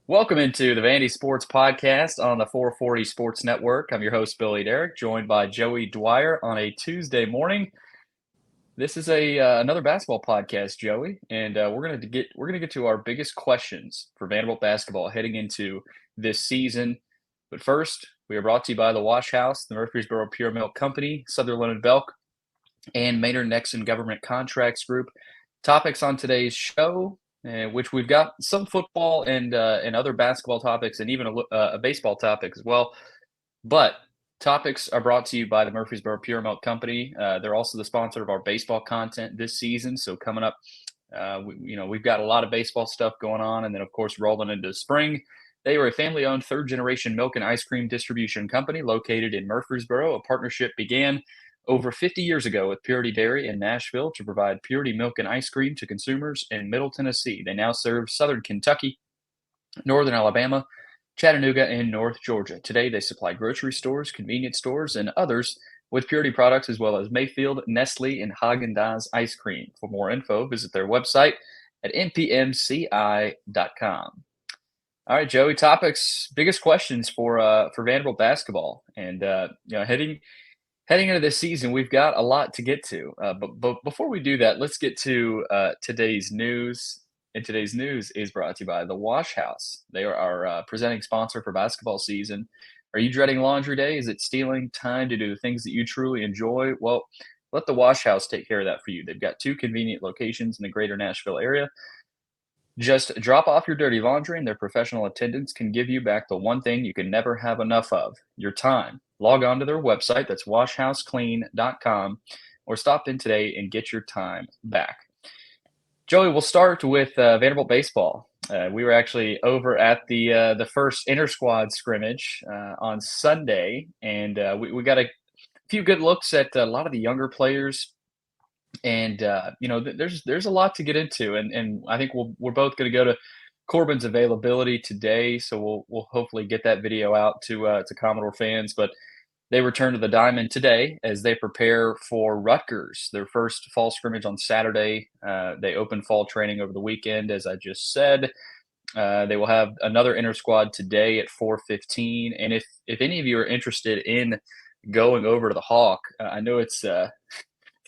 Welcome into the VandySports podcast on the 440 Sports Network. I'm your host, Billy Derrick, joined by Joey Dwyer on a Tuesday morning. This is another basketball podcast, Joey, and we're gonna get to our biggest questions for Vanderbilt basketball heading into this season. But first, we are brought to you by the Wash House, the Murfreesboro Pure Milk Company, Sutherland& Belk, and Maynard Nexon Government Contracts Group. Topics on today's show, which we've got some football and other basketball topics, and even a baseball topic as well. But topics are brought to you by the Murfreesboro Pure Milk Company. They're also the sponsor of our baseball content this season. So coming up, we've got a lot of baseball stuff going on, and then of course rolling into spring. They are a family-owned third-generation milk and ice cream distribution company located in Murfreesboro. A partnership began over 50 years ago with Purity Dairy in Nashville to provide purity milk and ice cream to consumers in Middle Tennessee. They now serve southern Kentucky, northern Alabama, Chattanooga, and North Georgia. Today, they supply grocery stores, convenience stores, and others with Purity products, as well as Mayfield, Nestle, and Haagen-Dazs ice cream. For more info, visit their website at npmci.com. All right, Joey. Topics, biggest questions for Vanderbilt basketball, and heading into this season, we've got a lot to get to. But before we do that, let's get to today's news. And today's news is brought to you by the Wash House. They are our presenting sponsor for basketball season. Are you dreading laundry day? Is it stealing time to do the things that you truly enjoy? Well, let the Wash House take care of that for you. They've got 2 convenient locations in the greater Nashville area. Just drop off your dirty laundry, and their professional attendants can give you back the one thing you can never have enough of, your time. Log on to their website, that's washhouseclean.com, or stop in today and get your time back. Joey, we'll start with Vanderbilt baseball. We were actually over at the first inter-squad scrimmage on Sunday, and we got a few good looks at a lot of the younger players. And there's a lot to get into, and I think we're both going to go to Corbin's availability today, so we'll hopefully get that video out to Commodore fans. But they return to the diamond today as they prepare for Rutgers, their first fall scrimmage on Saturday. They open fall training over the weekend, as I just said. They will have another inter squad today at 4:15. And if any of you are interested in going over to the Hawk, I know it's a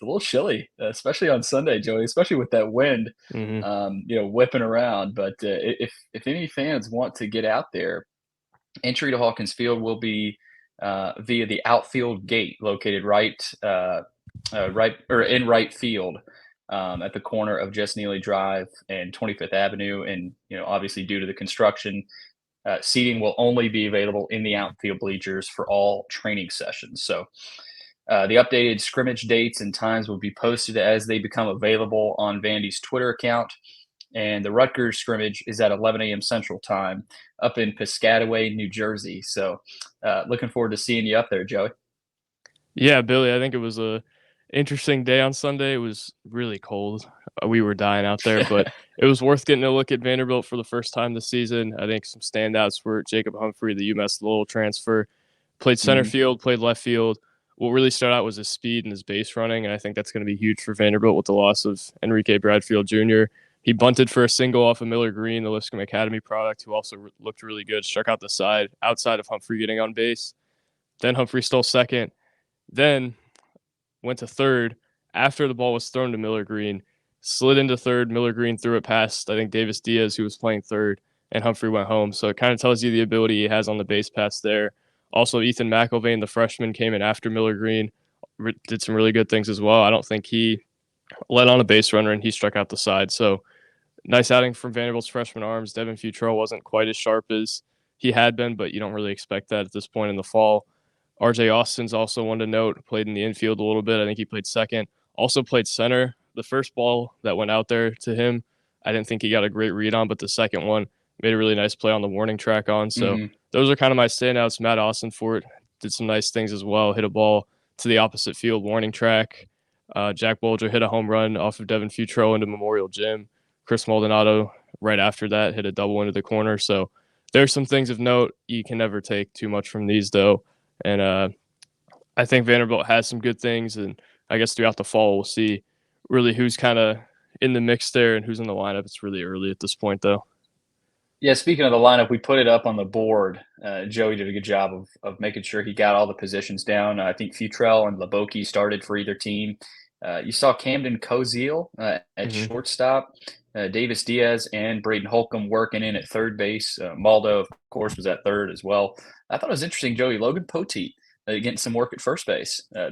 little chilly, especially on Sunday, Joey, especially with that wind, Hmm. whipping around. But if any fans want to get out there, entry to Hawkins Field will be via the outfield gate located in right field at the corner of Jess Neely Drive and 25th Avenue. And obviously due to the construction, seating will only be available in the outfield bleachers for all training sessions. So the updated scrimmage dates and times will be posted as they become available on Vandy's Twitter account. And the Rutgers scrimmage is at 11 a.m. Central Time up in Piscataway, New Jersey. So looking forward to seeing you up there, Joey. Yeah, Billy, I think it was a interesting day on Sunday. It was really cold. We were dying out there, but it was worth getting a look at Vanderbilt for the first time this season. I think some standouts were Jacob Humphrey, the UMass Lowell transfer, played center Mhm. field, played left field. What really stood out was his speed and his base running, and I think that's going to be huge for Vanderbilt with the loss of Enrique Bradfield Jr. He bunted for a single off of Miller Green, the Lipscomb Academy product, who also looked really good, struck out the side outside of Humphrey getting on base. Then Humphrey stole second, then went to third after the ball was thrown to Miller Green, slid into third. Miller Green threw it past, I think, Davis Diaz, who was playing third, and Humphrey went home. So it kind of tells you the ability he has on the base paths there. Also, Ethan McIlvain, the freshman, came in after Miller Green, did some really good things as well. I don't think he led on a base runner, and he struck out the side. So nice outing from Vanderbilt's freshman arms. Devin Futrell wasn't quite as sharp as he had been, but you don't really expect that at this point in the fall. RJ Austin's also one to note, played in the infield a little bit. I think he played second. Also played center. The first ball that went out there to him, I didn't think he got a great read on, but the second one made a really nice play on the warning track on. So Mhm. those are kind of my standouts. Matt Austin for it did some nice things as well. Hit a ball to the opposite field warning track. Jack Bolger hit a home run off of Devin Futrell into Memorial Gym. Chris Maldonado right after that hit a double into the corner. So there's some things of note. You can never take too much from these, though. And I think Vanderbilt has some good things, and I guess throughout the fall we'll see really who's kind of in the mix there and who's in the lineup. It's really early at this point, though. Yeah, speaking of the lineup, we put it up on the board. Joey did a good job of making sure he got all the positions down. I think Futrell and Laboki started for either team. You saw Camden Koziel at Hmm. shortstop, Davis Diaz and Braden Holcomb working in at third base. Maldo, of course, was at third as well. I thought it was interesting, Joey Logan Poteet getting some work at first base. I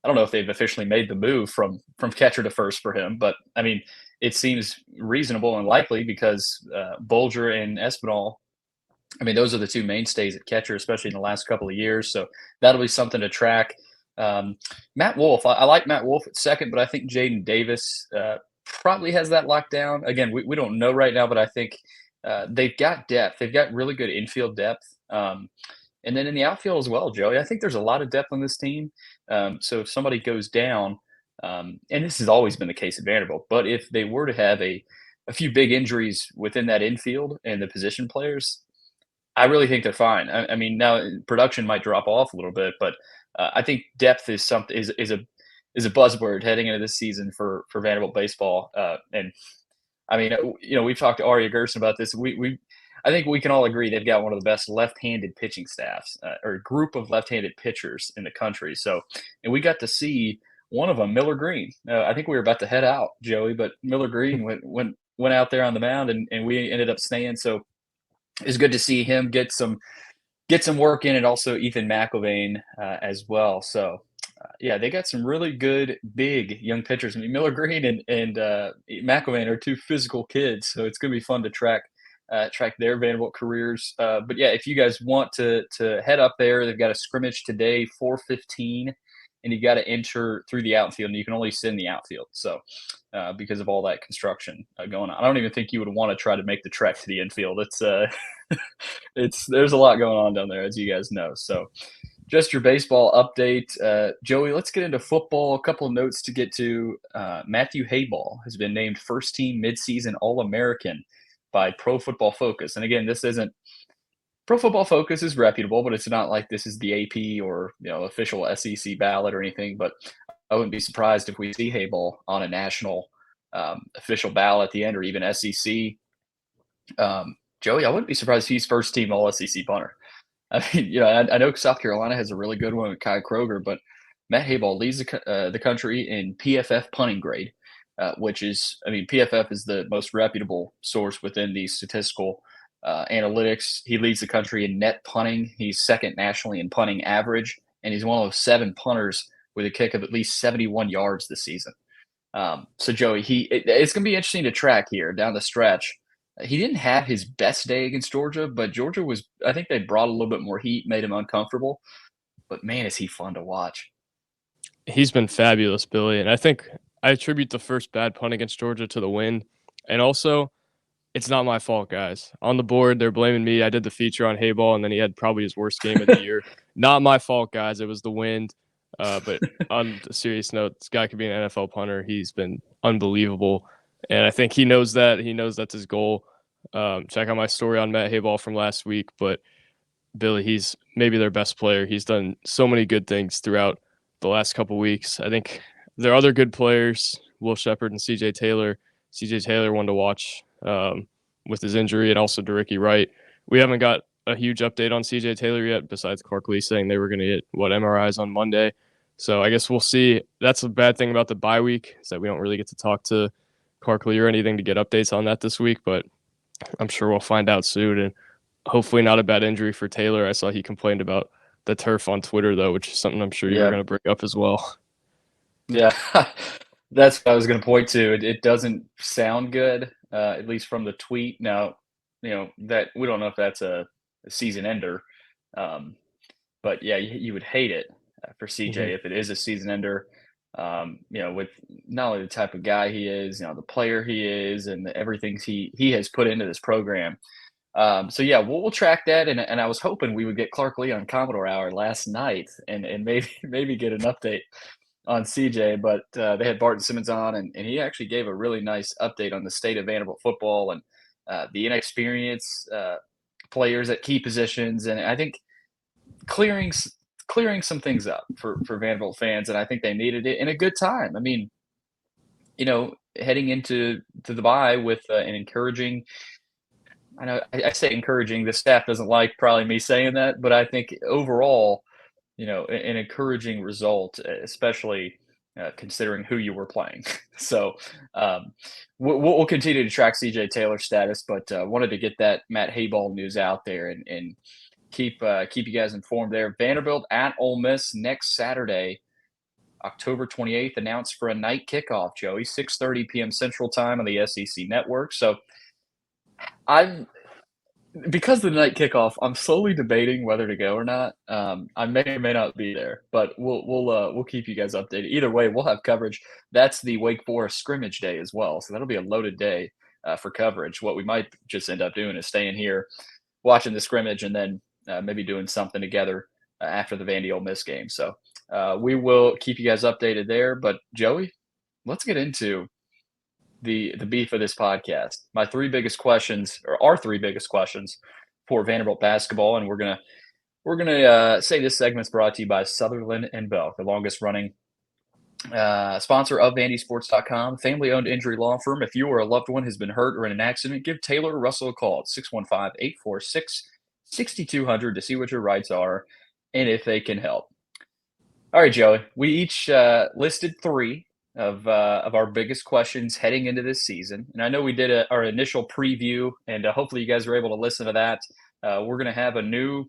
don't know if they've officially made the move from catcher to first for him, but I mean, it seems reasonable and likely because Bolger and Espinal, I mean, those are the two mainstays at catcher, especially in the last couple of years. So that'll be something to track. Matt Wolf, I like Matt Wolf at second, but I think Jaden Davis probably has that locked down. Again, we don't know right now, but I think they've got depth. They've got really good infield depth. And then in the outfield as well, Joey, I think there's a lot of depth on this team. So if somebody goes down, and this has always been the case at Vanderbilt, but if they were to have a few big injuries within that infield and the position players, I really think they're fine. I mean, now production might drop off a little bit, but I think depth is something is a buzzword heading into this season for Vanderbilt baseball. And I mean, we've talked to Aria Gerson about this. I think we can all agree they've got one of the best left-handed pitching staffs or group of left-handed pitchers in the country. So, and we got to see one of them, Miller Green. I think we were about to head out, Joey, but Miller Green went out there on the mound, and we ended up staying. So it's good to see him get some work in, and also Ethan McIlvain as well. So yeah, they got some really good big young pitchers. I mean, Miller Green and McIlvain are two physical kids, so it's going to be fun to track their Vanderbilt careers. But yeah, if you guys want to head up there, they've got a scrimmage today, 4:15, and you got to enter through the outfield, and you can only sit in the outfield. So because of all that construction going on, I don't even think you would want to try to make the trek to the infield. It's it's there's a lot going on down there, as you guys know. So just your baseball update. Joey, let's get into football. A couple of notes to get to. Matthew Hayball has been named first team midseason All American by Pro Football Focus. And again, this isn't Pro Football Focus is reputable, but it's not like this is the AP or official SEC ballot or anything. But I wouldn't be surprised if we see Hayball on a national official ballot at the end, or even SEC. Joey, I wouldn't be surprised if he's first team All SEC punter. I mean, I know South Carolina has a really good one with Kai Kroger, but Matt Hayball leads the country in PFF punting grade, which is, I mean, PFF is the most reputable source within the statistical analytics. He leads the country in net punting. He's second nationally in punting average, and he's one of 7 punters with a kick of at least 71 yards this season. So Joey, it's going to be interesting to track here down the stretch. He didn't have his best day against Georgia, but Georgia was, I think they brought a little bit more heat, made him uncomfortable. But man, is he fun to watch. He's been fabulous, Billy, and I think I attribute the first bad punt against Georgia to the wind, and also it's not my fault, guys. On the board, they're blaming me. I did the feature on Hayball, and then he had probably his worst game of the year. Not my fault, guys. It was the wind. But on a serious note, this guy could be an NFL punter. He's been unbelievable, and I think he knows that. He knows that's his goal. Check out my story on Matt Hayball from last week. But Billy, he's maybe their best player. He's done so many good things throughout the last couple weeks. I think there are other good players, Will Shepard and CJ Taylor. CJ Taylor, one to watch with his injury, and also DeRicky Wright. We haven't got a huge update on CJ Taylor yet, besides Clark Lee saying they were going to get MRIs on Monday. So I guess we'll see. That's a bad thing about the bye week, is that we don't really get to talk to Clark Lee or anything to get updates on that this week, but I'm sure we'll find out soon. And hopefully not a bad injury for Taylor. I saw he complained about the turf on Twitter, though, which is something I'm sure you were Yeah, going to bring up as well. yeah, that's what I was going to point to. It doesn't sound good, at least from the tweet. Now, that we don't know if that's a season ender, um, but yeah, you would hate it for CJ Mhm. if it is a season ender. With not only the type of guy he is, the player he is, and everything he has put into this program. So yeah, we'll track that, and I was hoping we would get Clark Lee on Commodore Hour last night, and maybe maybe get an update on CJ, but they had Barton Simmons on, and he actually gave a really nice update on the state of Vanderbilt football and the inexperienced players at key positions, and I think clearing clearing some things up for Vanderbilt fans, and I think they needed it in a good time. I mean, heading into the bye with an encouraging I know I say encouraging. The staff doesn't like probably me saying that, but I think overall, an encouraging result, especially considering who you were playing. So um, we'll continue to track CJ Taylor's status, but wanted to get that Matt Hayball news out there and keep you guys informed there. Vanderbilt at Ole Miss next Saturday, October 28th, announced for a night kickoff. Joey, 6:30 p.m. Central Time on the SEC Network. So I'm because of the night kickoff, I'm slowly debating whether to go or not. I may or may not be there, but we'll keep you guys updated. Either way, we'll have coverage. That's the Wake Forest scrimmage day as well, so that'll be a loaded day for coverage. What we might just end up doing is staying here, watching the scrimmage, and then maybe doing something together after the Vandy Ole Miss game. So we will keep you guys updated there. But Joey, let's get into the beef of this podcast. My three biggest questions, or our three biggest questions for Vanderbilt basketball, and we're gonna say this segment's brought to you by Sutherland and Belk, the longest running sponsor of VandySports.com, family-owned injury law firm. If you or a loved one has been hurt or in an accident, give Taylor or Russell a call at 615-846-6200 to see what your rights are and if they can help. All right, Joey. We each listed three of our biggest questions heading into this season, and I know we did our initial preview, and hopefully you guys were able to listen to that. We're going to have a new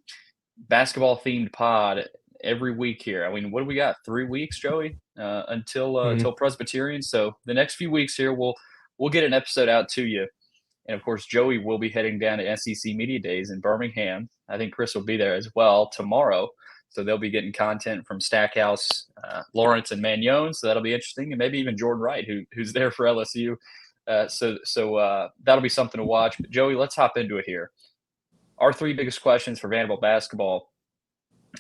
basketball themed pod every week here. I mean, what do we got? 3 weeks, Joey, until Presbyterian. So the next few weeks here, we'll get an episode out to you. And of course, Joey will be heading down to SEC Media Days in Birmingham. I think Chris will be there as well tomorrow. So they'll be getting content from Stackhouse, Lawrence, and Magnon. So that'll be interesting, and maybe even Jordan Wright, who's there for LSU. So that'll be something to watch. But Joey, let's hop into it here. Our three biggest questions for Vanderbilt basketball.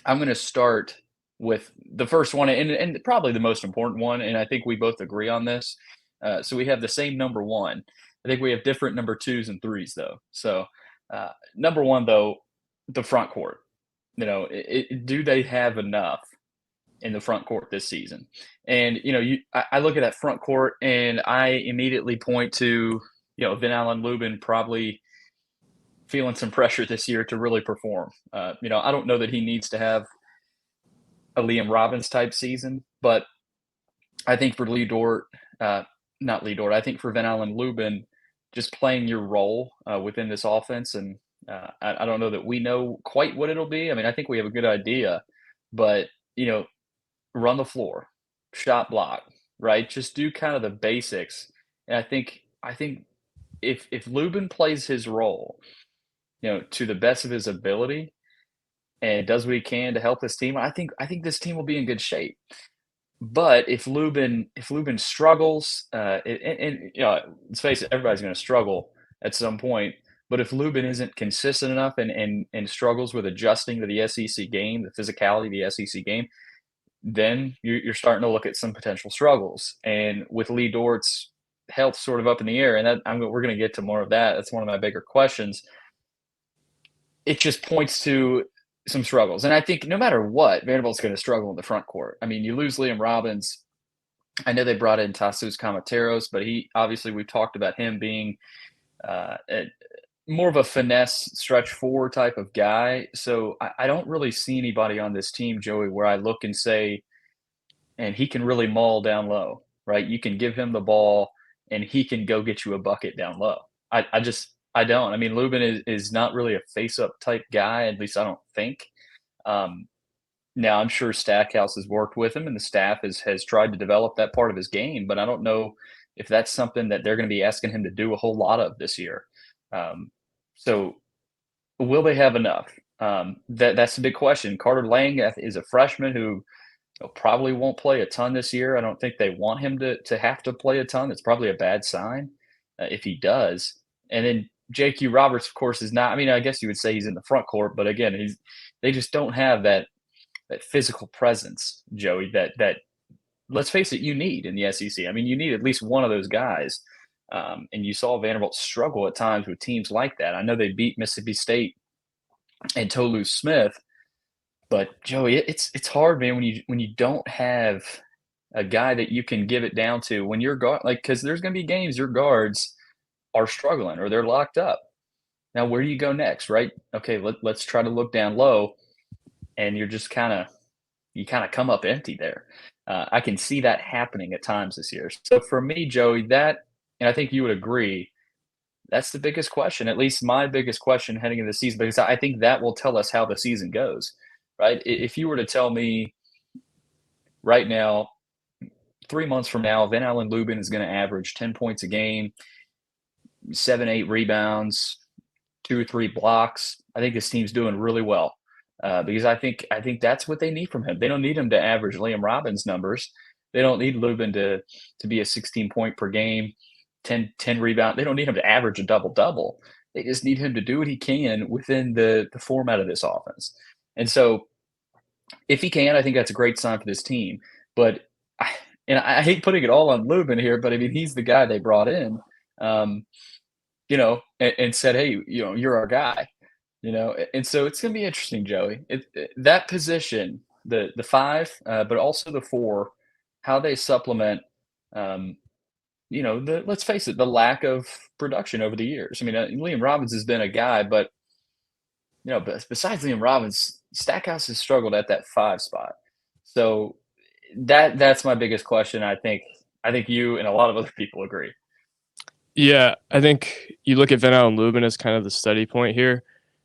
I'm going to start with the first one, and probably the most important one, and I think we both agree on this. So we have the same number one. I think we have different number twos and threes, though. So number one, though, the front court. Do they have enough in the front court this season? And I look at that front court, and I immediately point to Vin Allen Lubin probably feeling some pressure this year to really perform. I don't know that he needs to have a Liam Robbins type season, but I think for Lee Dort, not Lee Dort, I think for Vin Allen Lubin, just playing your role within this offense, and I don't know that we know quite what it'll be. I mean, I think we have a good idea, but run the floor, shot block, right? Just do kind of the basics. And I think if Lubin plays his role, to the best of his ability and does what he can to help this team, I think this team will be in good shape. But if Lubin struggles, let's face it, everybody's going to struggle at some point. But if Lubin isn't consistent enough and struggles with adjusting to the SEC game, the physicality of the SEC game, then you're starting to look at some potential struggles. And with Lee Dort's health sort of up in the air, and we're going to get to more of that. That's one of my bigger questions. It just points to some struggles. And I think no matter what, Vanderbilt's going to struggle in the front court. I mean, you lose Liam Robbins. I know they brought in Tasus Kamateros, but we've talked about him being more of a finesse stretch four type of guy. So I don't really see anybody on this team, Joey, where I look and say, and he can really maul down low, right? You can give him the ball and he can go get you a bucket down low. I don't. I mean, Lubin is not really a face-up type guy, at least I don't think. Now, I'm sure Stackhouse has worked with him, and the staff has tried to develop that part of his game, but I don't know if that's something that they're going to be asking him to do a whole lot of this year. So will they have enough? That's the big question. Carter Lang is a freshman who probably won't play a ton this year. I don't think they want him to have to play a ton. It's probably a bad sign if he does. And then J.Q. Roberts, of course, is not. I mean, I guess you would say he's in the front court, but again, they just don't have that physical presence, Joey. That let's face it, you need in the SEC. I mean, you need at least one of those guys. And you saw Vanderbilt struggle at times with teams like that. I know they beat Mississippi State and Tolu Smith, but Joey, it's hard, man, when you don't have a guy that you can give it down to when you're guard, like, because there's going to be games your guards are struggling or they're locked up. Now where do you go next, right? Okay, let's try to look down low, and you're just you kind of come up empty there. I can see that happening at times this year. So for me, Joey, that, and I think you would agree, that's the biggest question, at least my biggest question heading into the season, because I think that will tell us how the season goes, right? If you were to tell me right now, 3 months from now, Van Allen Lubin is going to average 10 points a game, 7, 8 rebounds, 2 or 3 blocks. I think this team's doing really well because I think that's what they need from him. They don't need him to average Liam Robbins numbers. They don't need Lubin to be a 16 point per game, 10 rebound. They don't need him to average a double double. They just need him to do what he can within the format of this offense. And so if he can, I think that's a great sign for this team. But I, and I hate putting it all on Lubin here, but I mean he's the guy they brought in. Um, and said, "Hey, you're our guy." And so it's gonna be interesting, Joey. That position, the 5, but also the 4, how they supplement, um, let's face it, the lack of production over the years. I mean, Liam Robbins has been a guy, but besides Liam Robbins, Stackhouse has struggled at that 5 spot. So that's my biggest question. I think you and a lot of other people agree. Yeah, I think you look at Van Allen Lubin as kind of the study point here,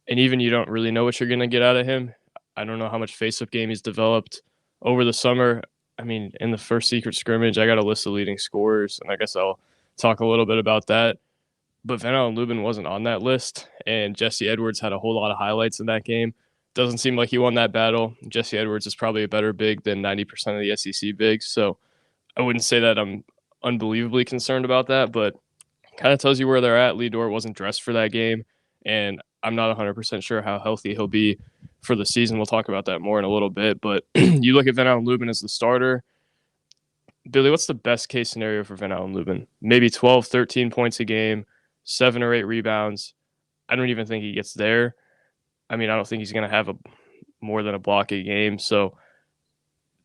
and even you don't really know what you're going to get out of him. I don't know how much face-up game he's developed over the summer. I mean, in the first secret scrimmage, I got a list of leading scorers, and I guess I'll talk a little bit about that. But Van Allen Lubin wasn't on that list, and Jesse Edwards had a whole lot of highlights in that game. Doesn't seem like he won that battle. Jesse Edwards is probably a better big than 90% of the SEC bigs, so I wouldn't say that I'm unbelievably concerned about that, but kind of tells you where they're at. Lee Dort wasn't dressed for that game, and I'm not 100% sure how healthy he'll be for the season. We'll talk about that more in a little bit, but you look at Van Allen Lubin as the starter. Billy, what's the best case scenario for Van Allen Lubin? Maybe 12, 13 points a game, 7 or 8 rebounds. I don't even think he gets there. I mean, I don't think he's going to have more than a block a game, so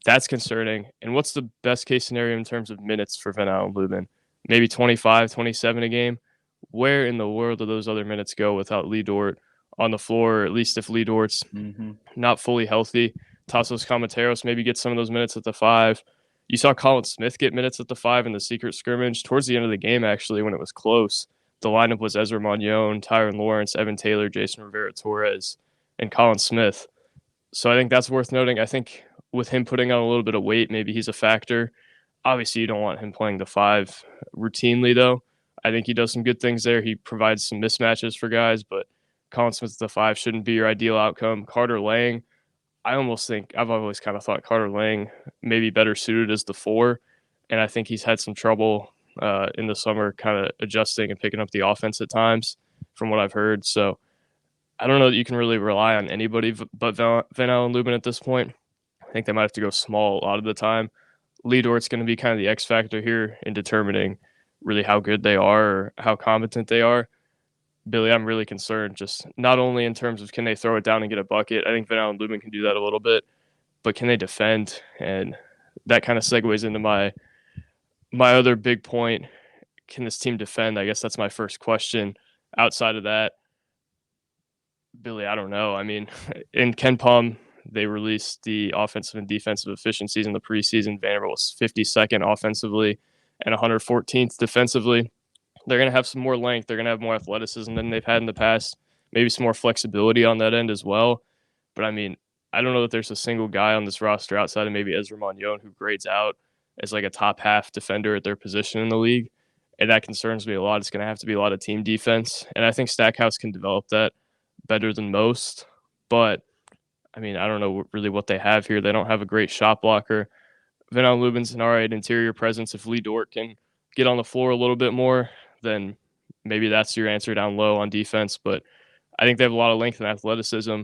that's concerning. And what's the best case scenario in terms of minutes for Van Allen Lubin? Maybe 25, 27 a game. Where in the world do those other minutes go without Lee Dort on the floor, or at least if Lee Dort's Mhm. not fully healthy? Tassos Comateros maybe get some of those minutes at the 5. You saw Colin Smith get minutes at the 5 in the secret scrimmage towards the end of the game, actually, when it was close. The lineup was Ezra Magnon, Tyron Lawrence, Evan Taylor, Jason Rivera Torres, and Colin Smith. So I think that's worth noting. I think with him putting on a little bit of weight, maybe he's a factor. Obviously, you don't want him playing the 5 routinely, though. I think he does some good things there. He provides some mismatches for guys, but Colin Smith at the 5 shouldn't be your ideal outcome. Carter Lang, I almost think I've always kind of thought Carter Lang may be better suited as the 4, and I think he's had some trouble in the summer kind of adjusting and picking up the offense at times from what I've heard. So I don't know that you can really rely on anybody but Van Allen Lubin at this point. I think they might have to go small a lot of the time. Lee Dort's going to be kind of the X factor here in determining really how good they are or how competent they are. Billy, I'm really concerned just not only in terms of can they throw it down and get a bucket. I think Van Allen Lubin can do that a little bit, but can they defend? And that kind of segues into my other big point. Can this team defend? I guess that's my first question. Outside of that, Billy, I don't know. I mean, in Ken Pom, they released the offensive and defensive efficiencies in the preseason. Vanderbilt was 52nd offensively and 114th defensively. They're going to have some more length. They're going to have more athleticism than they've had in the past. Maybe some more flexibility on that end as well. But I mean, I don't know that there's a single guy on this roster outside of maybe Ezra Magnon who grades out as like a top half defender at their position in the league. And that concerns me a lot. It's going to have to be a lot of team defense. And I think Stackhouse can develop that better than most. But I mean, I don't know really what they have here. They don't have a great shot blocker. Van Allen Lubin's an all right interior presence. If Lee Dort can get on the floor a little bit more, then maybe that's your answer down low on defense. But I think they have a lot of length and athleticism.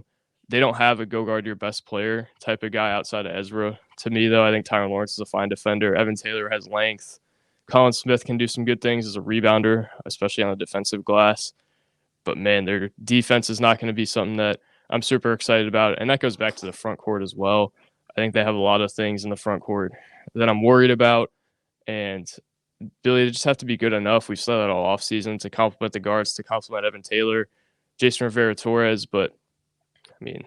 They don't have a go guard your best player type of guy outside of Ezra. To me, though, I think Tyron Lawrence is a fine defender. Evan Taylor has length. Colin Smith can do some good things as a rebounder, especially on the defensive glass. But man, their defense is not going to be something that I'm super excited about. And that goes back to the front court as well. I think they have a lot of things in the front court that I'm worried about. And Billy, they just have to be good enough. We've said that all offseason to complement the guards, to complement Evan Taylor, Jason Rivera Torres, but I mean,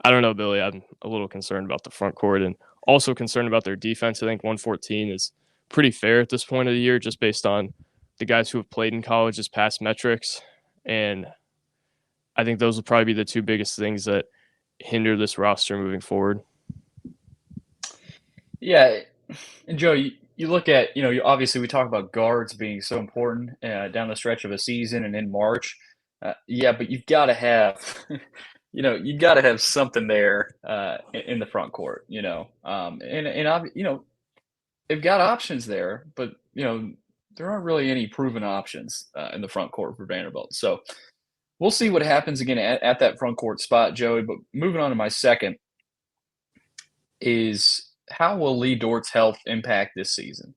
I don't know, Billy. I'm a little concerned about the front court and also concerned about their defense. I think 114 is pretty fair at this point of the year, just based on the guys who have played in college's past metrics. And I think those will probably be the two biggest things that hinder this roster moving forward. Yeah, and Joe, you look at, obviously we talk about guards being so important down the stretch of a season and in March. Yeah, but you've got to have, you've got to have something there in the front court, they've got options there, but there aren't really any proven options in the front court for Vanderbilt. So we'll see what happens again at that front court spot, Joey. But moving on to my second is how will Lee Dort's health impact this season?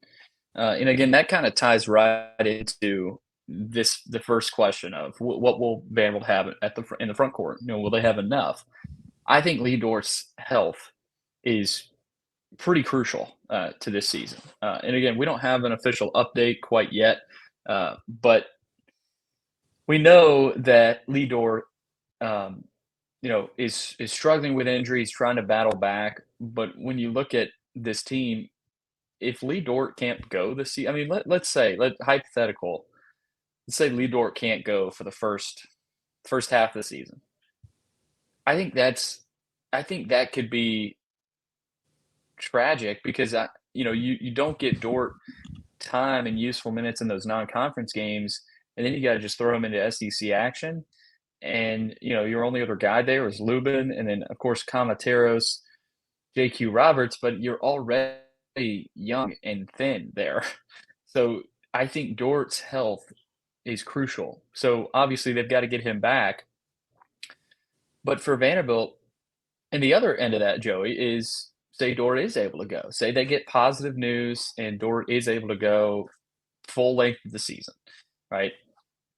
And again, that kind of ties right into the first question of what will Vanderbilt have in the front court? Will they have enough? I think Lee Dort's health is pretty crucial to this season. And again, we don't have an official update quite yet, but we know that Lee Dort, is struggling with injuries, trying to battle back. But when you look at this team, if Lee Dort can't go this season, I mean, let's say, hypothetical, let's say Lee Dort can't go for the first half of the season. I think that could be tragic because you don't get Dort time and useful minutes in those non-conference games, and then you got to just throw him into SEC action. And your only other guy there is Lubin, and then of course Kamateros, JQ Roberts, but you're already young and thin there. So I think Dort's health is crucial. So obviously they've got to get him back. But for Vanderbilt, and the other end of that, Joey, is say Dort is able to go. Say they get positive news and Dort is able to go full length of the season, right?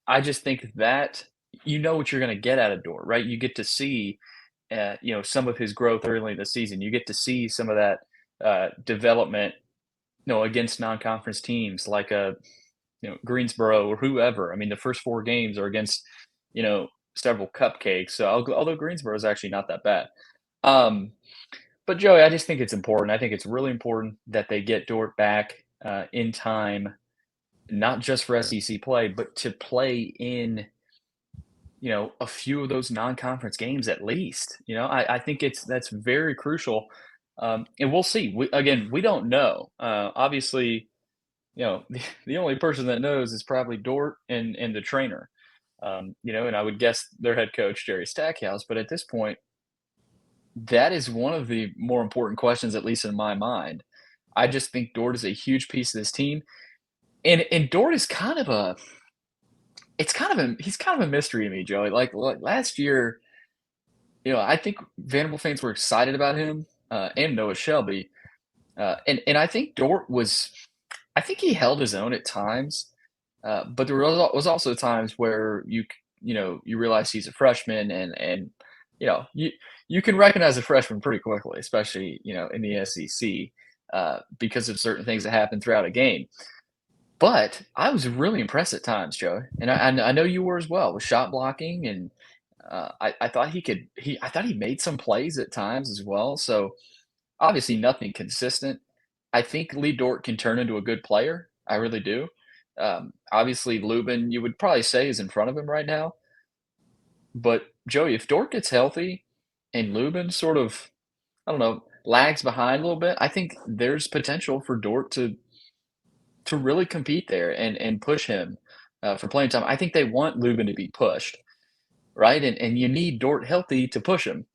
I just think that what you're going to get out of Dort, right? You get to see, some of his growth early in the season. You get to see some of that development, against non-conference teams like Greensboro or whoever. I mean, the first 4 games are against, several cupcakes. So although Greensboro is actually not that bad. But Joey, I just think it's important. I think it's really important that they get Dort back in time, not just for SEC play, but to play in, a few of those non-conference games at least. I think that's very crucial. And we'll see. We don't know. Obviously, the only person that knows is probably Dort and the trainer. And I would guess their head coach, Jerry Stackhouse. But at this point, that is one of the more important questions, at least in my mind. I just think Dort is a huge piece of this team. And Dort is he's kind of a mystery to me, Joey. Like last year, I think Vanderbilt fans were excited about him and Noah Shelby. And I think I think he held his own at times. But there was also times where you realize he's a freshman and you can recognize a freshman pretty quickly, especially, in the SEC because of certain things that happen throughout a game. But I was really impressed at times, Joe, and I know you were as well with shot blocking, and I thought I thought he made some plays at times as well. So obviously nothing consistent. I think Lee Dort can turn into a good player. I really do. Obviously Lubin, you would probably say, is in front of him right now. But Joey, if Dort gets healthy and Lubin sort of, I don't know, lags behind a little bit, I think there's potential for Dort to really compete there and push him for playing time. I think they want Lubin to be pushed, right? And you need Dort healthy to push him.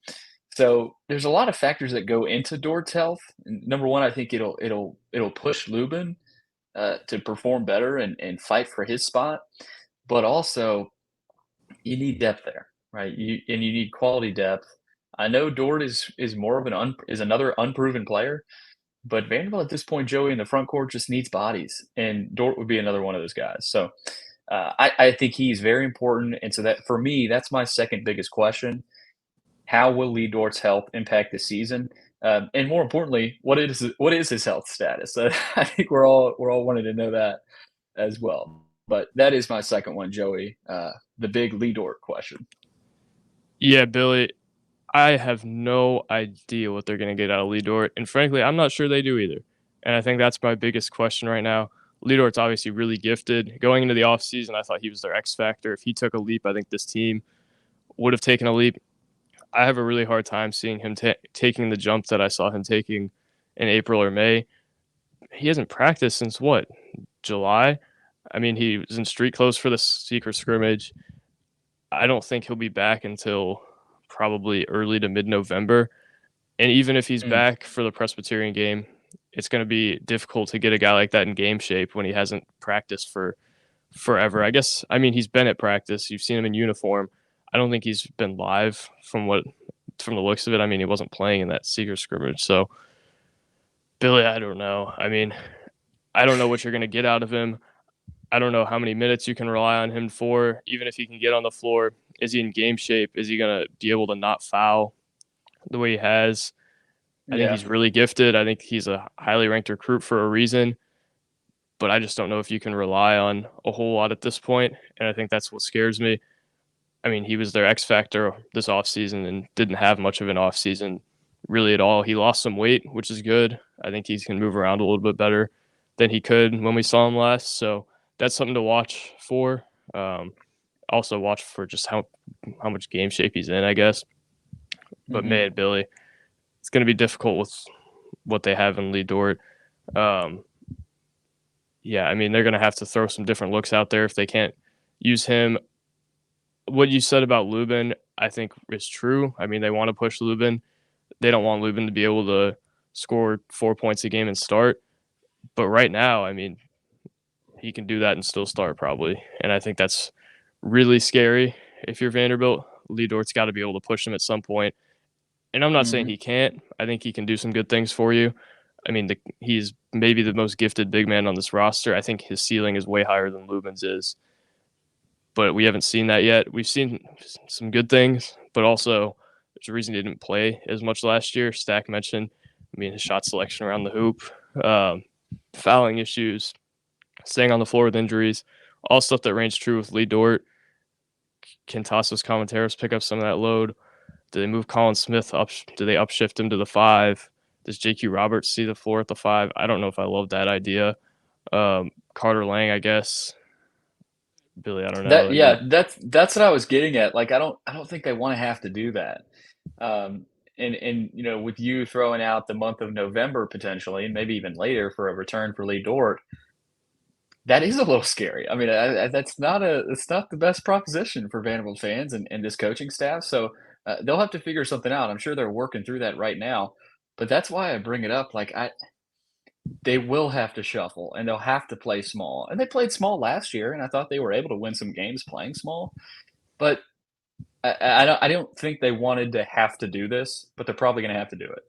So there's a lot of factors that go into Dort's health. Number one, I think it'll push Lubin to perform better and fight for his spot. But also, you need depth there, right? You need quality depth. I know Dort is more of is another unproven player, but Vanderbilt at this point, Joey, in the front court just needs bodies, and Dort would be another one of those guys. So I think he's very important, and so that for me, that's my second biggest question: how will Lee Dort's health impact this season? And more importantly, what is his health status? I think we're all wanting to know that as well. But that is my second one, Joey. The big Lee Dort question. Yeah, Billy, I have no idea what they're going to get out of Lee Dort, and frankly, I'm not sure they do either. And I think that's my biggest question right now. Lee Dort's obviously really gifted. Going into the offseason, I thought he was their X factor. If he took a leap, I think this team would have taken a leap. I have a really hard time seeing him taking the jump that I saw him taking in April or May. He hasn't practiced since what, July? I mean, he was in street clothes for the secret scrimmage. I don't think he'll be back until probably early to mid-November. And even if he's Mm, back for the Presbyterian game, it's going to be difficult to get a guy like that in game shape when he hasn't practiced for forever. I guess, I mean, he's been at practice. You've seen him in uniform. I don't think he's been live from the looks of it. I mean, he wasn't playing in that secret scrimmage. So, Billy, I don't know. I mean, I don't know what you're going to get out of him. I don't know how many minutes you can rely on him for. Even if he can get on the floor, is he in game shape? Is he going to be able to not foul the way he has? I think yeah. he's really gifted. I think he's a highly ranked recruit for a reason, but I just don't know if you can rely on a whole lot at this point, and I think that's what scares me. I mean, he was their X factor this offseason and didn't have much of an offseason really at all. He lost some weight, which is good. I think he can move around a little bit better than he could when we saw him last. So that's something to watch for. Um, also watch for just how much game shape he's in, I guess. But Hmm. man, Billy, it's going to be difficult with what they have in Lee Dort. Um, yeah, I mean, they're going to have to throw some different looks out there if they can't use him. What you said about Lubin, I think is true. I mean, they want to push Lubin. They don't want Lubin to be able to score 4 points a game and start. But right now, I mean, he can do that and still start probably. And I think that's really scary if you're Vanderbilt. Lee Dort's got to be able to push him at some point. And I'm not saying Hmm. he can't. I think he can do some good things for you. I mean, he's maybe the most gifted big man on this roster. I think his ceiling is way higher than Lubin's is, but we haven't seen that yet. We've seen some good things, but also there's a reason he didn't play as much last year. Stack mentioned, I mean, his shot selection around the hoop, um, fouling issues, staying on the floor with injuries, all stuff that reigns true with Lee Dort. Can Tassos Commenteros pick up some of that load? Do they move Colin Smith up? Do they upshift him to the five? Does JQ Roberts see the floor at the five? I don't know if I love that idea. Carter Lang, I guess. Billy, I don't know. That I mean, yeah, that's what I was getting at. Like I don't think they want to have to do that. Um, and with you throwing out the month of November potentially, and maybe even later for a return for Lee Dort, that is a little scary. I mean, it's not the best proposition for Vanderbilt fans and this coaching staff. So they'll have to figure something out. I'm sure they're working through that right now. But that's why I bring it up. Like they will have to shuffle and they'll have to play small. And they played small last year, and I thought they were able to win some games playing small. But I don't think they wanted to have to do this, but they're probably going to have to do it.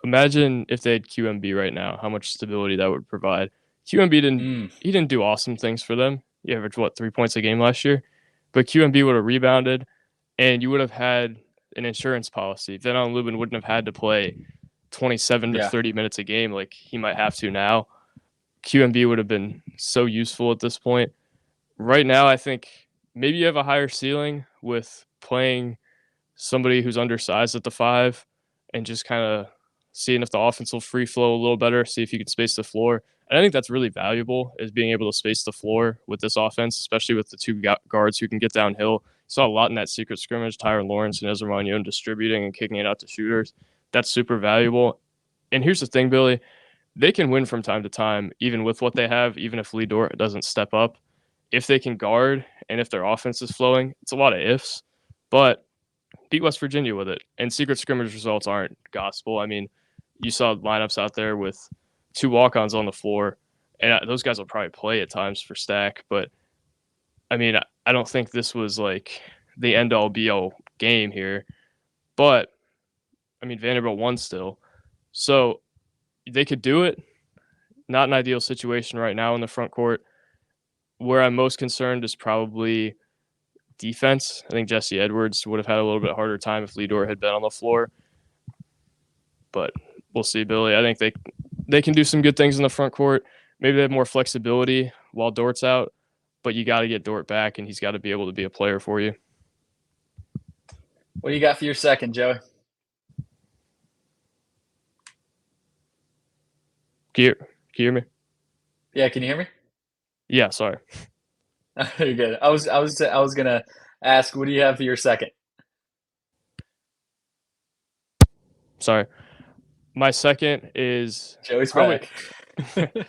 imagine if they had QMB right now, how much stability that would provide. QMB didn't Mm, he didn't do awesome things for them. He averaged what 3 points a game last year, but QMB would have rebounded, and you would have had an insurance policy. Then on Lubin wouldn't have had to play 27 to yeah, 30 minutes a game like he might have to now. QMB would have been so useful at this point. Right now, I think maybe you have a higher ceiling with playing somebody who's undersized at the five and just kind of seeing if the offense will free flow a little better, see if you can space the floor. And I think that's really valuable is being able to space the floor with this offense, especially with the two guards who can get downhill. Saw a lot in that secret scrimmage, Tyron Lawrence and Ezra Manjon distributing and kicking it out to shooters. That's super valuable. And here's the thing, Billy, they can win from time to time, even with what they have, even if Lee Dort doesn't step up. If they can guard and if their offense is flowing, it's a lot of ifs, but beat West Virginia with it. And secret scrimmage results aren't gospel. I mean, you saw lineups out there with two walk-ons on the floor, and those guys will probably play at times for Stack. But I mean, I don't think this was like the end-all be-all game here. But I mean, Vanderbilt won still, so they could do it. Not an ideal situation right now in the front court. Where I'm most concerned is probably defense. I think Jesse Edwards would have had a little bit harder time if Lee Dort had been on the floor, but we'll see, Billy. I think they can do some good things in the front court. Maybe they have more flexibility while Dort's out. but you got to get Dort back, and he's got to be able to be a player for you. What do you got for your second, Joey? Can you hear me? Yeah, can you hear me? Yeah, sorry. You're good. I was gonna ask, what do you have for your second? Sorry. My second is Joey's probably back.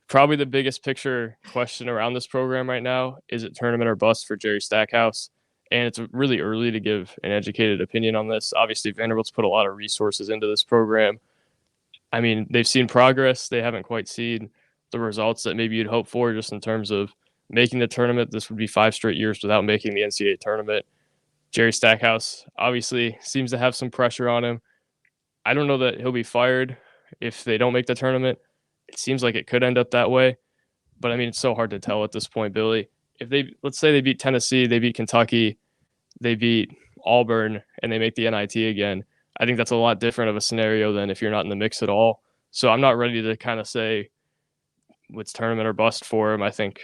probably the biggest picture question around this program right now. Is it tournament or bust for Jerry Stackhouse? And it's really early to give an educated opinion on this. Obviously, Vanderbilt's put a lot of resources into this program. I mean, they've seen progress. They haven't quite seen the results that maybe you'd hope for just in terms of making the tournament. This would be 5 straight years without making the NCAA tournament. Jerry Stackhouse obviously seems to have some pressure on him. I don't know that he'll be fired if they don't make the tournament. It seems like it could end up that way, but I mean, it's so hard to tell at this point, Billy. If they, let's say they beat Tennessee, they beat Kentucky, they beat Auburn, and they make the NIT again, I think that's a lot different of a scenario than if you're not in the mix at all. So I'm not ready to kind of say it's tournament or bust for him. I think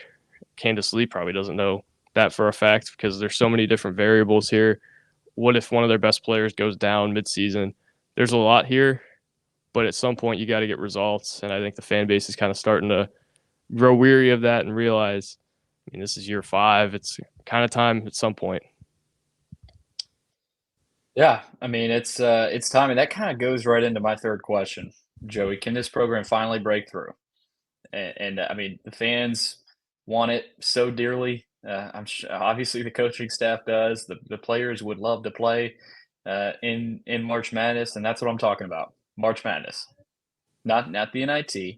Candace Lee probably doesn't know that for a fact because there's so many different variables here. What if one of their best players goes down midseason? There's a lot here, but at some point you got to get results. And I think the fan base is kind of starting to grow weary of that and realize, I mean, this is year 5. It's kind of time at some point. Yeah, I mean, it's time, and that kind of goes right into my third question, Joey. Can this program finally break through? And I mean, the fans want it so dearly. Obviously the coaching staff does. The players would love to play in March Madness, and that's what I'm talking about. March Madness, not the NIT,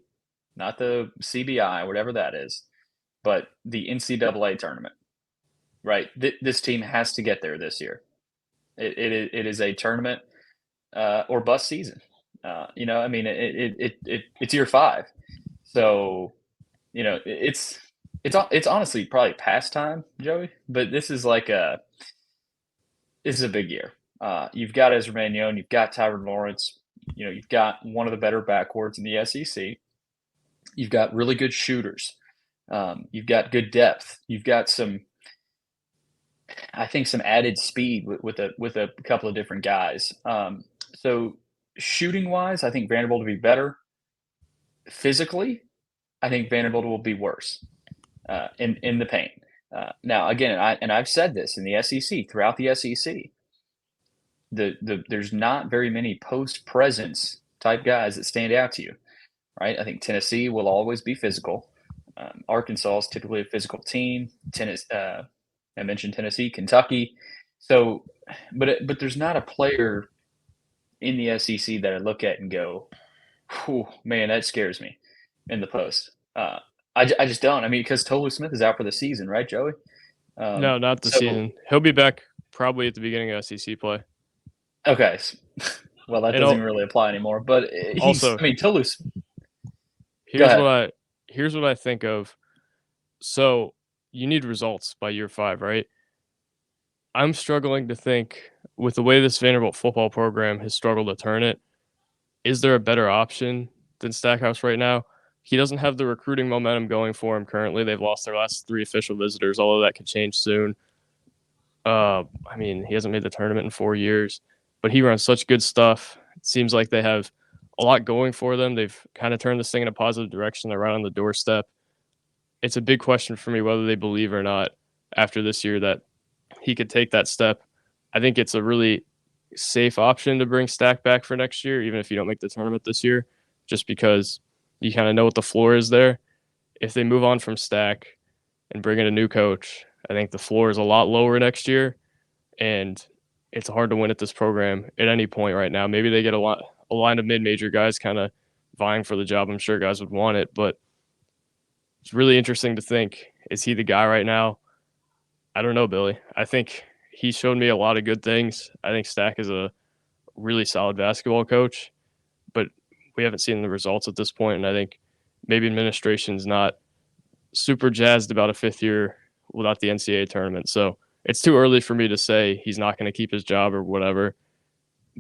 not the CBI, whatever that is, but the NCAA tournament. Right? This team has to get there this year. It is a tournament or bust season. I mean, it's year 5, so it's honestly probably past time, Joey. But this is a big year. You've got Ezra Manjon, you've got Tyron Lawrence. You've got one of the better backcourts in the SEC. You've got really good shooters. You've got good depth. You've got I think, some added speed with a couple of different guys. So shooting wise, I think Vanderbilt will be better. Physically, I think Vanderbilt will be worse in the paint. Now, again, I've said this in the SEC throughout the SEC. There's not very post presence type guys that stand out to you, right? I think Tennessee will always be physical. Arkansas is typically a physical team. I mentioned Tennessee, Kentucky. So, but there's not a player in the SEC that I look at and go, "Whew, man, that scares me," in the post. I just don't. I mean, because Tolu Smith is out for the season, right, Joey? No, not the So season. He'll be back probably at the beginning of SEC play. okay, well, that And doesn't even really apply anymore. But also, I mean, Tolu. Go here's ahead. what I here's what I think of. So you need results by year 5, right? I'm struggling to think with the way this Vanderbilt football program has struggled to turn it. Is there a better option than Stackhouse right now? He doesn't have the recruiting momentum going for him currently. They've lost their last 3 official visitors, although that could change soon. I mean, he hasn't made the tournament in 4 years, but he runs such good stuff. It seems like they have a lot going for them. They've kind of turned this thing in a positive direction. They're right on the doorstep. It's a big question for me whether they believe or not after this year that he could take that step. I think it's a really safe option to bring Stack back for next year, even if you don't make the tournament this year, just because you kind of know what the floor is there. If they move on from Stack and bring in a new coach, I think the floor is a lot lower next year, and it's hard to win at this program at any point right now. Maybe they get a line of mid-major guys kind of vying for the job. I'm sure guys would want it, but it's really interesting to think, is he the guy right now? I don't know, Billy. I think he showed me a lot of good things. I think Stack is a really solid basketball coach, but we haven't seen the results at this point, and I think maybe administration's not super jazzed about a 5th year without the NCAA tournament. So it's too early for me to say he's not going to keep his job or whatever,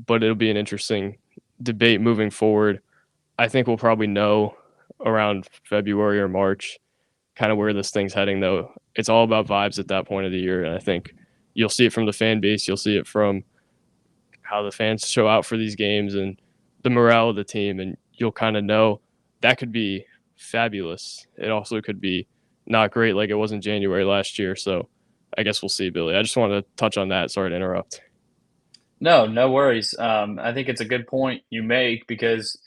but it'll be an interesting debate moving forward. I think we'll probably know around February or March kind of where this thing's heading, though, it's all about vibes at that point of the year. And I think you'll see it from the fan base. You'll see it from how the fans show out for these games and the morale of the team. And you'll kind of know that could be fabulous. It also could be not great like it was in January last year. So I guess we'll see, Billy. I just wanted to touch on that. Sorry to interrupt. No, no worries. I think it's a good point you make because,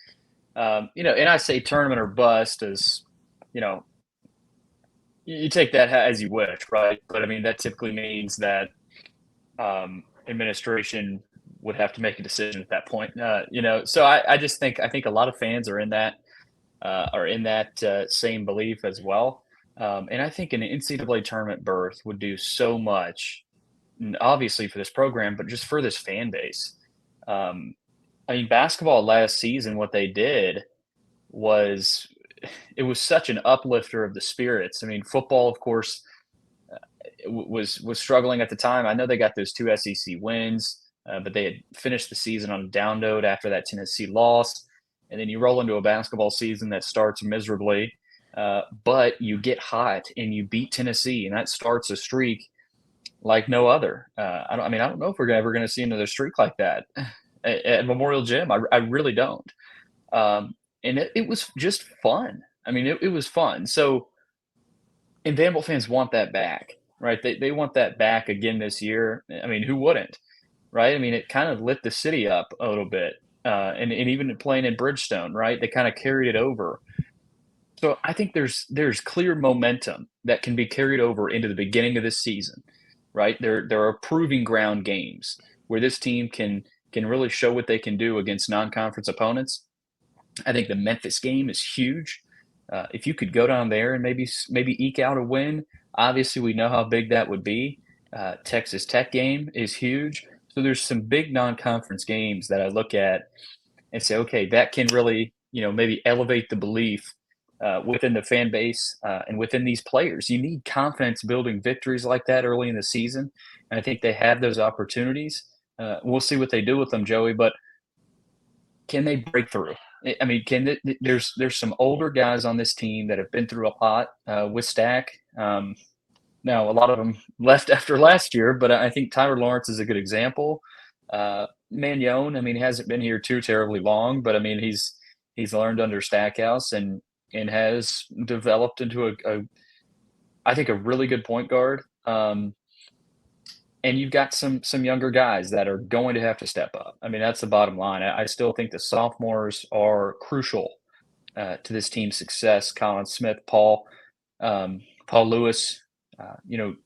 and I say tournament or bust as, you know, you take that as you wish, right? But I mean, that typically means that administration would have to make a decision at that point. So I just I think a lot of fans are in that same belief as well. And I think an NCAA tournament berth would do so much, obviously for this program, but just for this fan base. Um, I mean, basketball last season, what they did was it was such an uplifter of the spirits. I mean, football, of course, was struggling at the time. I know they got those two SEC wins, but they had finished the season on a down note after that Tennessee loss. And then you roll into a basketball season that starts miserably, but you get hot and you beat Tennessee, and that starts a streak like no other. I don't know if we're ever going to see another streak like that at Memorial Gym. I really don't. And it was just fun. I mean, it was fun. So, and Vanderbilt fans want that back, right? They want that back again this year. I mean, who wouldn't, right? I mean, it kind of lit the city up a little bit. And even playing in Bridgestone, right? They kind of carried it over. So I think there's clear momentum that can be carried over into the beginning of this season, right? There are proving ground games where this team can really show what they can do against non-conference opponents. I think the Memphis game is huge. If you could go down there and maybe eke out a win, obviously we know how big that would be. Texas Tech game is huge. So there's some big non-conference games that I look at and say, okay, that can really, maybe elevate the belief within the fan base and within these players. You need confidence building victories like that early in the season. And I think they have those opportunities. We'll see what they do with them, Joey, but can they break through? I mean, there's some older guys on this team that have been through a lot with Stack. Now, a lot of them left after last year, but I think Tyler Lawrence is a good example. Mannion, I mean, he hasn't been here too terribly long, but I mean, he's learned under Stackhouse and has developed into I think a really good point guard. And you've got some younger guys that are going to have to step up. I mean, that's the bottom line. I still think the sophomores are crucial to this team's success. Colin Smith, Paul Lewis,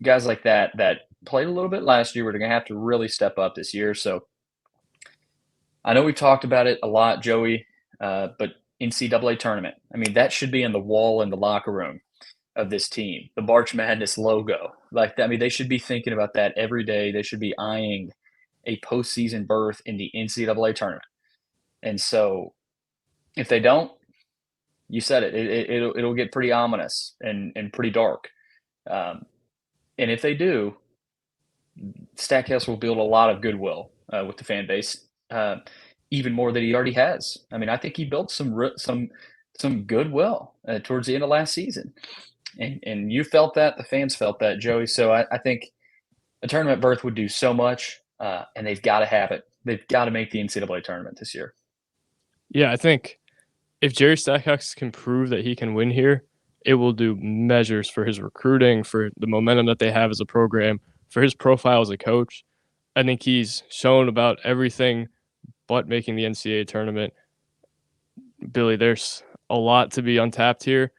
guys like that played a little bit last year, but are going to have to really step up this year. So I know we talked about it a lot, Joey, but NCAA tournament. I mean, that should be in the wall in the locker room of this team, the March Madness logo. Like, I mean, they should be thinking about that every day. They should be eyeing a postseason berth in the NCAA tournament. And so if they don't, you said it'll get pretty ominous and pretty dark. And if they do, Stackhouse will build a lot of goodwill with the fan base, even more than he already has. I mean, I think he built some goodwill towards the end of last season. And you felt that, the fans felt that, Joey. So I think a tournament berth would do so much, and they've got to have it. They've got to make the NCAA tournament this year. Yeah, I think if Jerry Stackhouse can prove that he can win here, it will do measures for his recruiting, for the momentum that they have as a program, for his profile as a coach. I think he's shown about everything but making the NCAA tournament. Billy, there's a lot to be untapped here,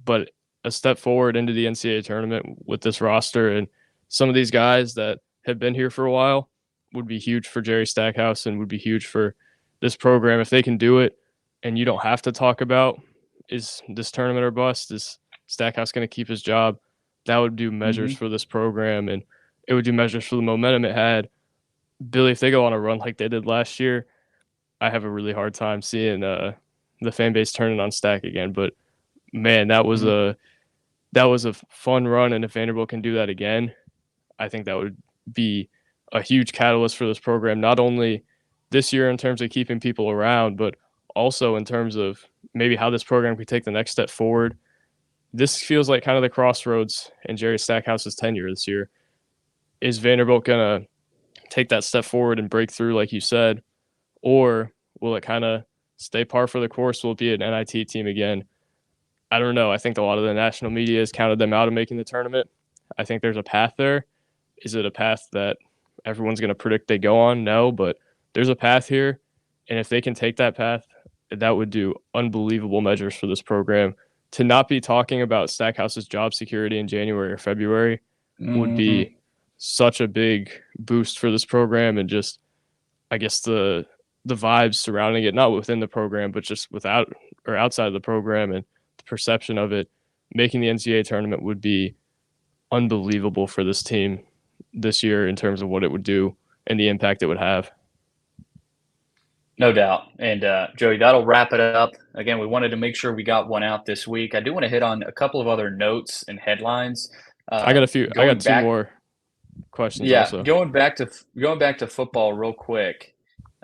but a step forward into the NCAA tournament with this roster and some of these guys that have been here for a while would be huge for Jerry Stackhouse and would be huge for this program if they can do it. And you don't have to talk about, is this tournament or bust? Is Stackhouse going to keep his job? That would do measures for this program, and it would do measures for the momentum it had. Billy, if they go on a run like they did last year, I have a really hard time seeing the fan base turning on Stack again. But man, that was a fun run, and if Vanderbilt can do that again, I think that would be a huge catalyst for this program, not only this year in terms of keeping people around, but also in terms of maybe how this program could take the next step forward this feels like kind of the crossroads in Jerry Stackhouse's tenure this year. Is Vanderbilt going to take that step forward and break through, like you said, or will it kind of stay par for the course? Will it be an NIT team again? I don't know. I think a lot of the national media has counted them out of making the tournament. I think there's a path there. Is it a path that everyone's going to predict they go on? No, but there's a path here. And if they can take that path, that would do unbelievable measures for this program. To not be talking about Stackhouse's job security in January or February would Mhm. be such a big boost for this program, and just, I guess, the vibes surrounding it, not within the program, but just without or outside of the program, and the perception of it, making the NCAA tournament would be unbelievable for this team this year in terms of what it would do and the impact it would have. No doubt. And Joey, that'll wrap it up. Again, we wanted to make sure we got one out this week. I do want to hit on a couple of other notes and headlines. I got Going two back, more questions yeah, also. going back to football real quick.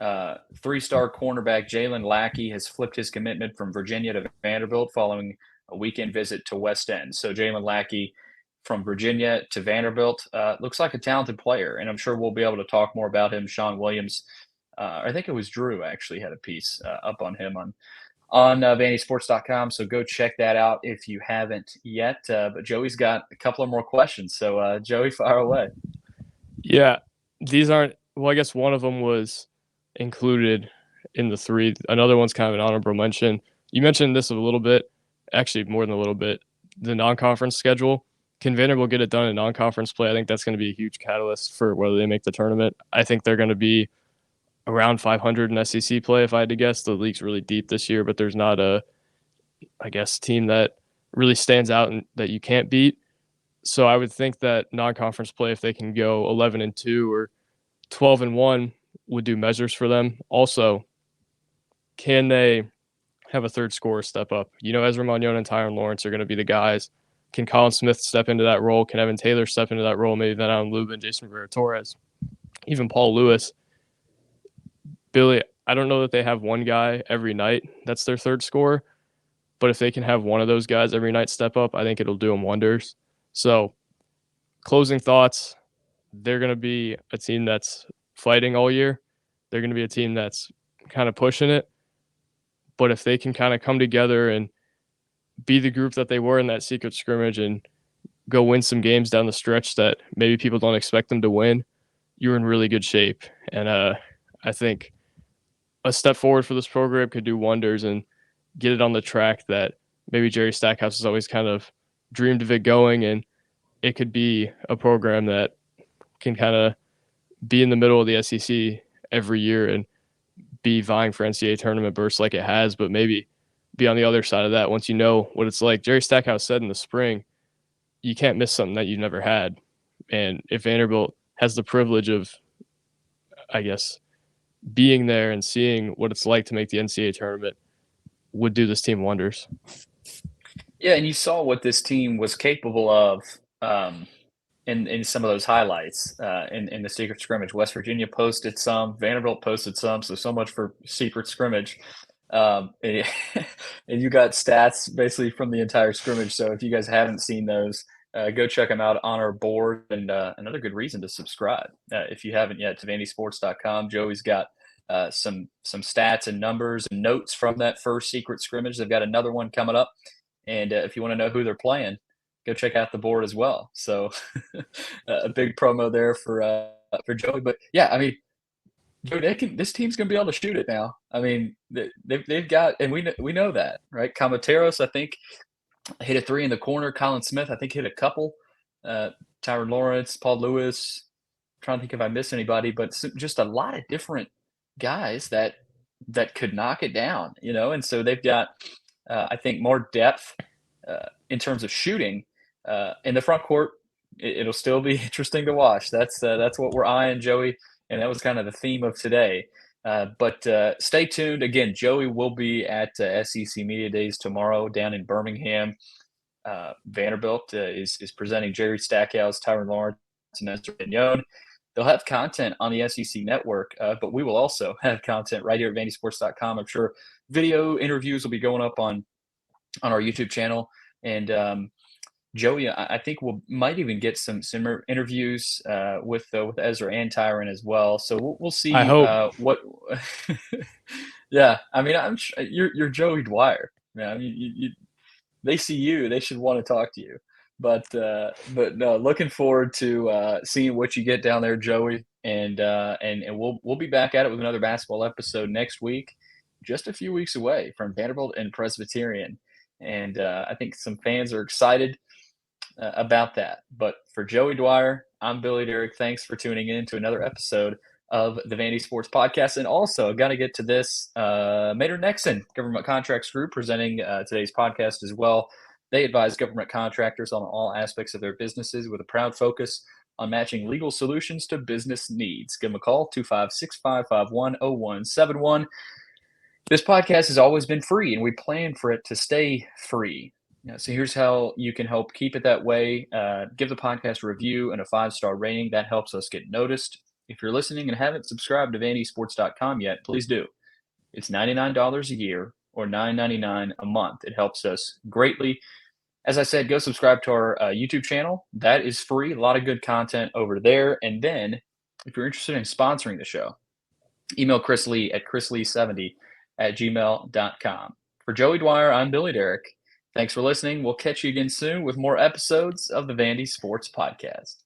Three-star cornerback Jalen Lackey has flipped his commitment from Virginia to Vanderbilt following a weekend visit to West End. So Jalen Lackey from Virginia to Vanderbilt looks like a talented player, and I'm sure we'll be able to talk more about him. Sean Williams, I think it was Drew actually had a piece up on him on VandySports.com. So go check that out if you haven't yet. But Joey's got a couple of more questions. So Joey, fire away. Yeah, these aren't, well, I guess one of them was included in the three. Another one's kind of an honorable mention. You mentioned this a little bit, actually more than a little bit, the non-conference schedule. Can Vanderbilt get it done in non-conference play? I think that's going to be a huge catalyst for whether they make the tournament. I think they're going to be around 500 in SEC play, if I had to guess. The league's really deep this year, but there's not a, I guess, team that really stands out and that you can't beat. So I would think that non-conference play, if they can go 11-2 or 12-1, would do measures for them. Also, can they have a third scorer step up? You know, Ezra Manjon and Tyron Lawrence are going to be the guys. Can Colin Smith step into that role? Can Evan Taylor step into that role? Maybe Van Allen Lubin, Jason Rivera Torres, even Paul Lewis. Billy, I don't know that they have one guy every night that's their third scorer, but if they can have one of those guys every night step up, I think it'll do them wonders. So, closing thoughts, they're going to be a team that's fighting all year. They're going to be a team that's kind of pushing it. But if they can kind of come together and be the group that they were in that secret scrimmage and go win some games down the stretch that maybe people don't expect them to win, you're in really good shape. And I think a step forward for this program could do wonders and get it on the track that maybe Jerry Stackhouse has always kind of dreamed of it going. And it could be a program that can kind of be in the middle of the SEC every year and be vying for NCAA tournament bursts like it has, but maybe be on the other side of that once you know what it's like. Jerry Stackhouse said in the spring, you can't miss something that you've never had. And if Vanderbilt has the privilege of, I guess, being there and seeing what it's like to make the NCAA tournament, would do this team wonders. Yeah, and you saw what this team was capable of um, in some of those highlights in the secret scrimmage. West Virginia posted some, Vanderbilt posted some. So much for secret scrimmage. And, and you got stats basically from the entire scrimmage. So if you guys haven't seen those, go check them out on our board. And another good reason to subscribe if you haven't yet to VandySports.com. Joey's got some stats and numbers and notes from that first secret scrimmage. They've got another one coming up. And if you want to know who they're playing, go check out the board as well. So a big promo there for Joey. But yeah, I mean, Joe, this team's gonna be able to shoot it now. I mean, they've got, and we know that, right? Camateros, I think, hit a three in the corner. Colin Smith, I think, hit a couple. Uh, Tyron Lawrence, Paul Lewis. Trying to think if I missed anybody, but just a lot of different guys that could knock it down, you know. And so they've got, I think, more depth in terms of shooting in the front court. It'll still be interesting to watch. That's what we're eyeing, Joey, and that was kind of the theme of today. But stay tuned. Again, Joey will be at SEC Media Days tomorrow down in Birmingham. Vanderbilt is presenting Jerry Stackhouse, Tyron Lawrence, and Ezra Manjon. They'll have content on the SEC network, but we will also have content right here at VandySports.com. I'm sure video interviews will be going up on our YouTube channel. And Joey, I think we might even get some similar interviews with Ezra and Tyron as well. So we'll I see hope. what. Yeah, I mean, you're Joey Dwyer. Man, they see you, they should want to talk to you. But no, looking forward to seeing what you get down there, Joey. And we'll be back at it with another basketball episode next week, just a few weeks away from Vanderbilt and Presbyterian. And I think some fans are excited about that. But for Joey Dwyer, I'm Billy Derrick. Thanks for tuning in to another episode of the Vandy Sports Podcast. And also, got to get to this Maynard Nexon Government Contracts Group presenting today's podcast as well. They advise government contractors on all aspects of their businesses with a proud focus on matching legal solutions to business needs. Give them a call, 256-551-0171. This podcast has always been free, and we plan for it to stay free. So here's how you can help keep it that way. Give the podcast a review and a 5-star rating. That helps us get noticed. If you're listening and haven't subscribed to VandySports.com yet, please do. It's $99 a year or $9.99 a month. It helps us greatly. As I said, go subscribe to our YouTube channel. That is free. A lot of good content over there. And then if you're interested in sponsoring the show, email Chris Lee at chrislee70@gmail.com. For Joey Dwyer, I'm Billy Derrick. Thanks for listening. We'll catch you again soon with more episodes of the Vandy Sports Podcast.